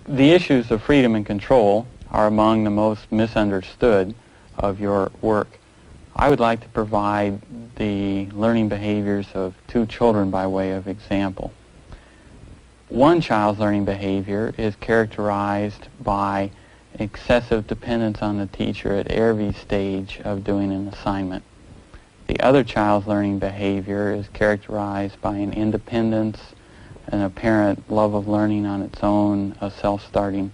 The issues of freedom and control are among the most misunderstood of your work. I would like to provide the learning behaviors of two children by way of example. One child's learning behavior is characterized by excessive dependence on the teacher at every stage of doing an assignment. The other child's learning behavior is characterized by an independence, an apparent love of learning on its own, a self-starting.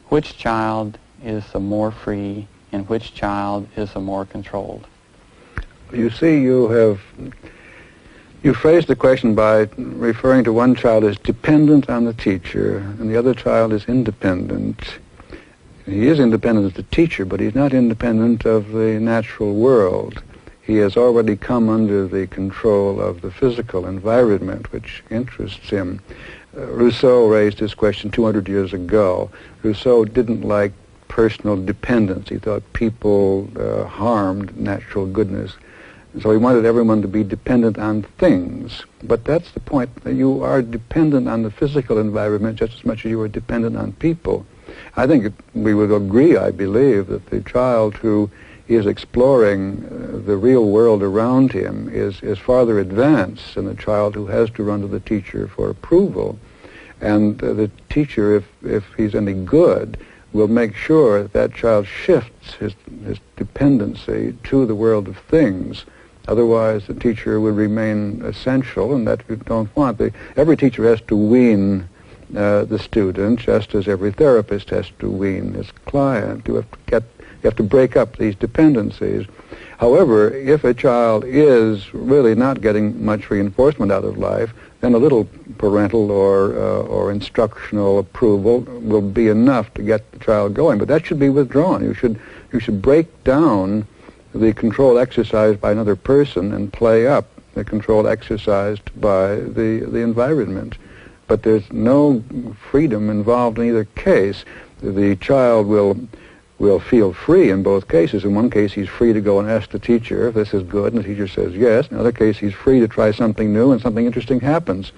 Which child is the more free and which child is the more controlled? You see, you phrased the question by referring to one child as dependent on the teacher and the other child is independent. He is independent of the teacher, but he's not independent of the natural world. He has already come under the control of the physical environment, which interests him. Rousseau raised this question 200 years ago. Rousseau didn't like personal dependence. He thought people harmed natural goodness. So he wanted everyone to be dependent on things. But that's the point. You are dependent on the physical environment just as much as you are dependent on people. I think we would agree, I believe, that the child who is exploring the real world around him is farther advanced than the child who has to run to the teacher for approval. And the teacher, if he's any good, will make sure that child shifts his dependency to the world of things. Otherwise, the teacher would remain essential, and that we don't want. Every teacher has to wean the student, just as every therapist has to wean his client. You have to break up these dependencies. However, if a child is really not getting much reinforcement out of life, then a little parental or instructional approval will be enough to get the child going. But that should be withdrawn. You should break down the control exercised by another person and play up the control exercised by the environment. But there's no freedom involved in either case. The child will feel free in both cases. In one case, he's free to go and ask the teacher if this is good, and the teacher says yes. In another case, he's free to try something new, and something interesting happens.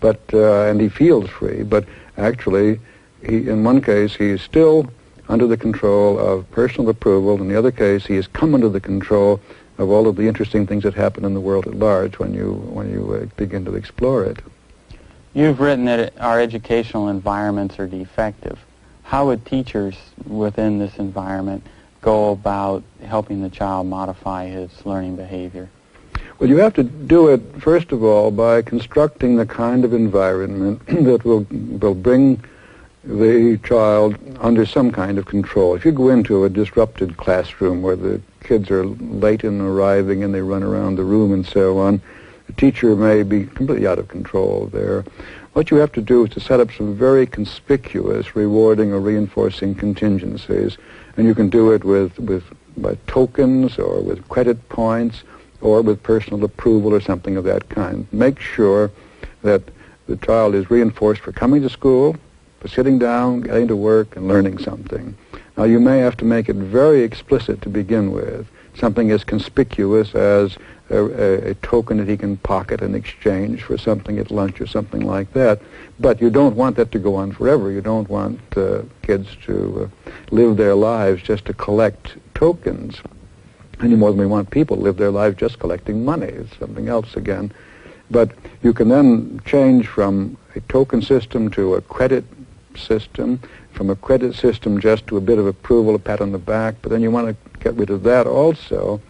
But and he feels free. But actually, in one case, he is still under the control of personal approval. In the other case, he has come under the control of all of the interesting things that happen in the world at large when you begin to explore it. You've written that our educational environments are defective. How would teachers within this environment go about helping the child modify his learning behavior? Well, you have to do it, first of all, by constructing the kind of environment that will bring the child under some kind of control. If you go into a disrupted classroom where the kids are late in arriving and they run around the room and so on, the teacher may be completely out of control there. What you have to do is to set up some very conspicuous rewarding or reinforcing contingencies, and you can do it by tokens or with credit points or with personal approval or something of that kind. Make sure that the child is reinforced for coming to school, for sitting down, getting to work, and learning something. Now, you may have to make it very explicit to begin with, something as conspicuous as a token that he can pocket in exchange for something at lunch or something like that. But you don't want that to go on forever. You don't want kids to live their lives just to collect tokens any more than we want people to live their lives just collecting money. It's something else again. But you can then change from a token system to a credit system, from a credit system just to a bit of approval, a pat on the back, but then you want to get rid of that also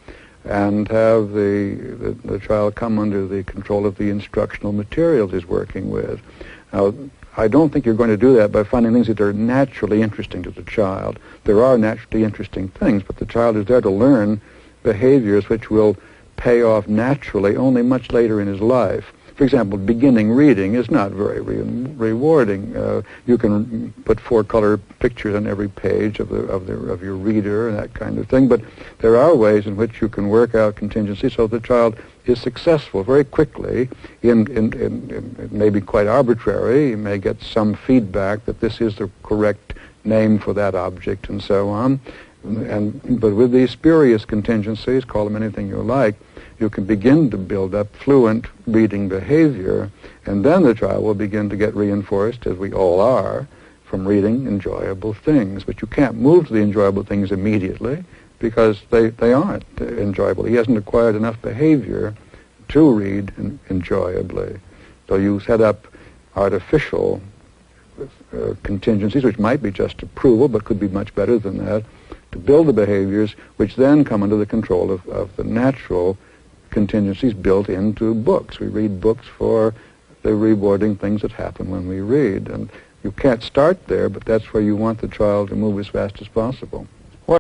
and have the child come under the control of the instructional materials he's working with. Now, I don't think you're going to do that by finding things that are naturally interesting to the child. There are naturally interesting things, but the child is there to learn behaviors which will pay off naturally only much later in his life. For example, beginning reading is not very rewarding. You can put 4-color pictures on every page of your reader and that kind of thing, but there are ways in which you can work out contingencies so the child is successful very quickly. It may be quite arbitrary. You may get some feedback that this is the correct name for that object and so on. But with these spurious contingencies, call them anything you like, you can begin to build up fluent reading behavior, and then the child will begin to get reinforced, as we all are, from reading enjoyable things. But you can't move to the enjoyable things immediately because they aren't enjoyable. He hasn't acquired enough behavior to read enjoyably. So you set up artificial contingencies, which might be just approval, but could be much better than that, to build the behaviors which then come under the control of the natural contingencies built into books. We read books for the rewarding things that happen when we read. And you can't start there, but that's where you want the child to move as fast as possible.